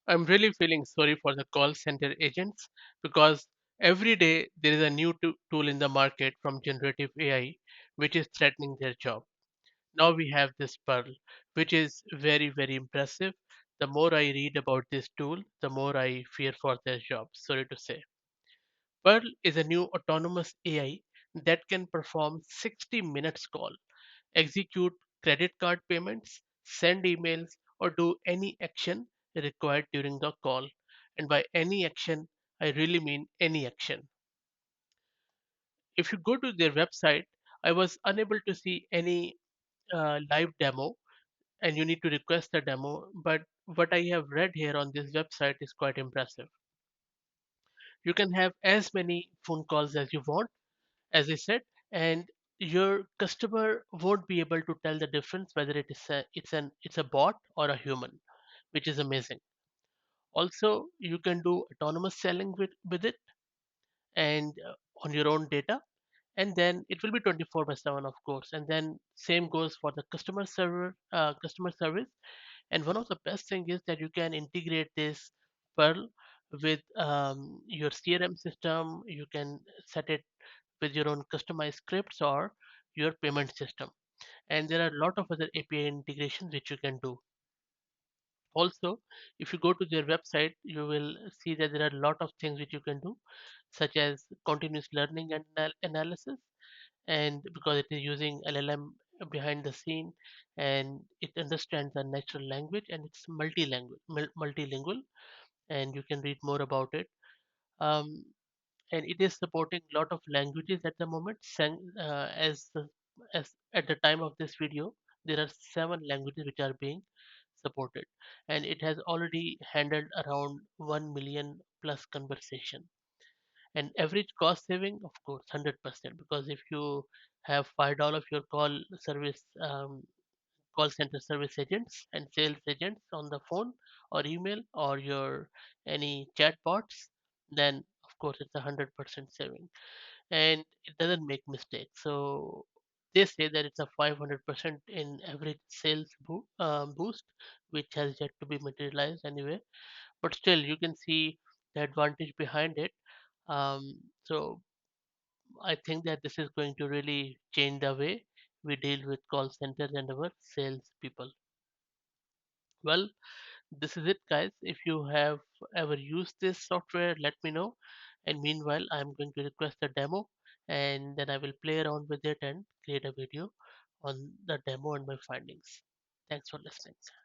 I'm really feeling sorry for the call center agents because every day there is a new tool in the market from generative AI which is threatening their job. Now we have this Pearl, which is very, very impressive. The more I read about this tool, the more I fear for their job. Sorry to say. Pearl is a new autonomous AI that can perform 60 minutes call, execute credit card payments, send emails, or do any action required during the call. And by any action, I really mean any action. If you go to their website, I was unable to see any live demo, and you need to request a demo. But what I have read here on this website is quite impressive. You can have as many phone calls as you want, as I said, and your customer won't be able to tell the difference whether it's a bot or a human, which is amazing. Also, you can do autonomous selling with it and on your own data, and then it will be 24 by 7, of course. And then same goes for the customer service. And one of the best thing is that you can integrate this Pearl with your CRM system. You can set it with your own customized scripts or your payment system. And there are a lot of other API integrations which you can do. Also, if you go to their website, you will see that there are a lot of things which you can do, such as continuous learning and analysis. And because it is using LLM behind the scene, and it understands the natural language, and it's multilingual, and you can read more about it. Um, and it is supporting a lot of languages at the moment. As at the time of this video, there are 7 languages which are being supported, and it has already handled around 1 million plus conversation. And average cost saving, of course, 100%, because if you have $5 your call center service agents and sales agents on the phone or email or your any chat bots, then of course it's 100% saving, and it doesn't make mistakes. So they say that it's a 500% in average sales boost, which has yet to be materialized anyway. But still, you can see the advantage behind it. So I think that this is going to really change the way we deal with call centers and our sales people. Well, this is it, guys. If you have ever used this software, let me know. And meanwhile, I'm going to request a demo, and then I will play around with it and create a video on the demo and my findings. Thanks for listening.